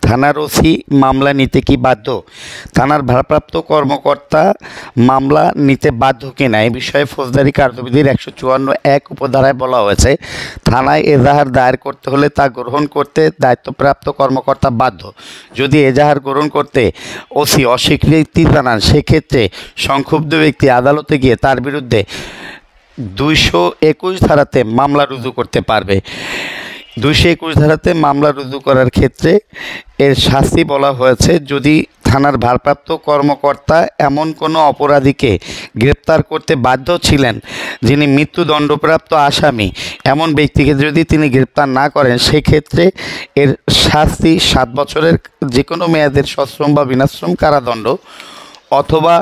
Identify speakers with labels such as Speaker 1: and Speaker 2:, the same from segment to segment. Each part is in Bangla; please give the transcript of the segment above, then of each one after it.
Speaker 1: থানার ওসি মামলা নিতে কি বাধ্য? থানার ভারপ্রাপ্ত কর্মকর্তা মামলা নিতে বাধ্য কিনা এ বিষয়ে ফৌজদারি কার্যবিধির 154(1) উপধারায় বলা হয়েছে, থানায় এজাহার দায়ের করতে হলে তা গ্রহণ করতে দায়িত্বপ্রাপ্ত কর্মকর্তা বাধ্য। যদি এজাহার গ্রহণ করতে ওসি অস্বীকৃতি জানান, সেক্ষেত্রে সংক্ষুব্ধ ব্যক্তি আদালতে গিয়ে তার বিরুদ্ধে 221 ধারাতে মামলা রুজু করতে পারবে। 221 ধারাতে মামলা রুজু করার ক্ষেত্রে এর শাস্তি বলা হয়েছে, যদি থানার ভারপ্রাপ্ত কর্মকর্তা এমন কোনো অপরাধীকে গ্রেপ্তার করতে বাধ্য ছিলেন যিনি মৃত্যুদণ্ডপ্রাপ্ত আসামি, এমন ব্যক্তিকে যদি তিনি গ্রেপ্তার না করেন, সেক্ষেত্রে এর শাস্তি 7 বছরের যে কোনো মেয়াদের সশ্রম বা বিনাশ্রম কারাদণ্ড অথবা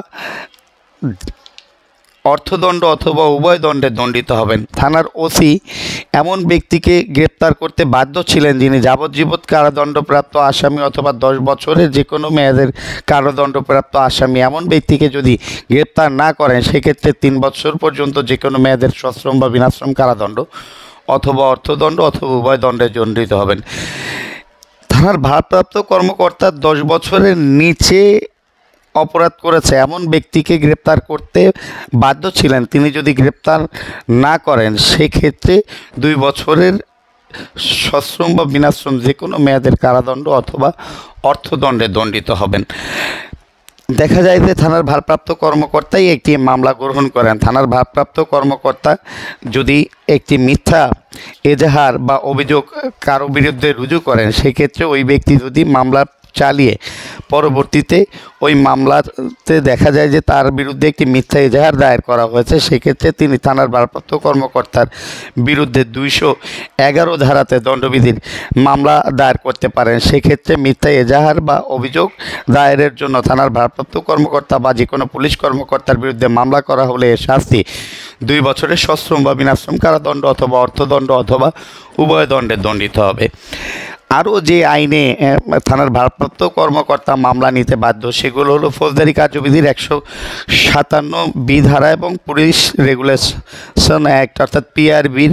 Speaker 1: অর্থদণ্ড অথবা উভয় দণ্ডে দণ্ডিত হবেন। থানার ওসি এমন ব্যক্তিকে গ্রেপ্তার করতে বাধ্য ছিলেন যিনি যাবজ্জীবন কারাদণ্ডপ্রাপ্ত আসামি অথবা 10 বছরের যে কোনো মেয়াদের কারাদণ্ডপ্রাপ্ত আসামি, এমন ব্যক্তিকে যদি গ্রেপ্তার না করেন, সেক্ষেত্রে 3 বছর পর্যন্ত যে কোনো মেয়াদের সশ্রম বা বিনাশ্রম কারাদণ্ড অথবা অর্থদণ্ড অথবা উভয় দণ্ডে দণ্ডিত হবেন। থানার ভারপ্রাপ্ত কর্মকর্তা 10 বছরের নিচে অপরাধ করেছে এমন ব্যক্তিকে গ্রেপ্তার করতে বাধ্য ছিলেন, তিনি যদি গ্রেপ্তার না করেন, সেক্ষেত্রে 2 বছরের সশ্রম বা বিনাশ্রম যে কোনো মেয়াদের কারাদণ্ড অথবা অর্থদণ্ডে দণ্ডিত হবেন। দেখা যায় যে থানার ভারপ্রাপ্ত কর্মকর্তাই একটি মামলা গ্রহণ করেন। থানার ভারপ্রাপ্ত কর্মকর্তা যদি একটি মিথ্যা এজাহার বা অভিযোগ কারো বিরুদ্ধে রুজু করেন, সেক্ষেত্রে ওই ব্যক্তি যদি মামলা চালিয়ে পরবর্তীতে ওই মামলাতে দেখা যায় যে তার বিরুদ্ধে একটি মিথ্যা এজাহার দায়ের করা হয়েছে, সেক্ষেত্রে তিনি থানার ভারপ্রাপ্ত কর্মকর্তার বিরুদ্ধে 211 ধারাতে দণ্ডবিধির মামলা দায়ের করতে পারেন। সেক্ষেত্রে মিথ্যা এজাহার বা অভিযোগ দায়েরের জন্য থানার ভারপ্রাপ্ত কর্মকর্তা বা যে কোনো পুলিশ কর্মকর্তার বিরুদ্ধে মামলা করা হলে এর শাস্তি 2 বছরের সশ্রম বা বিনাশ্রম কারাদণ্ড অথবা অর্থদণ্ড অথবা উভয় দণ্ডে দণ্ডিত হবে। আরও যে আইনে থানার ভারপ্রাপ্ত কর্মকর্তা মামলা নিতে বাধ্য, সেগুলো হলো ফৌজদারি কার্যবিধির 157(b) ধারা এবং পুলিশ রেগুলেশন অ্যাক্ট অর্থাৎ PRBর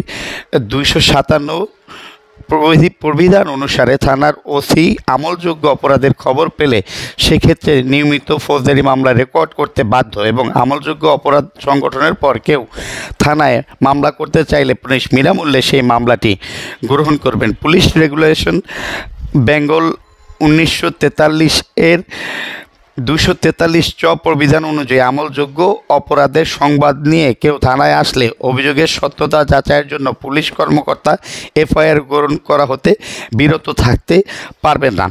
Speaker 1: 257 প্রবিধান অনুসারে থানার ওসি আমলযোগ্য অপরাধের খবর পেলে সেক্ষেত্রে নিয়মিত ফৌজদারি মামলা রেকর্ড করতে বাধ্য এবং আমলযোগ্য অপরাধ সংগঠনের পর কেউ থানায় মামলা করতে চাইলে পুলিশ বিনামূল্যে সেই মামলাটি গ্রহণ করবেন। পুলিশ রেগুলেশন বেঙ্গল 1943 এর 243 প্রবিধান অনুযায়ী আমলযোগ্য অপরাধের সংবাদ নিয়ে কেউ থানায় আসলে অভিযোগের সত্যতা যাচাইয়ের জন্য পুলিশ কর্মকর্তা FIR গ্রহণ করা হতে বিরত থাকতে পারবেন না।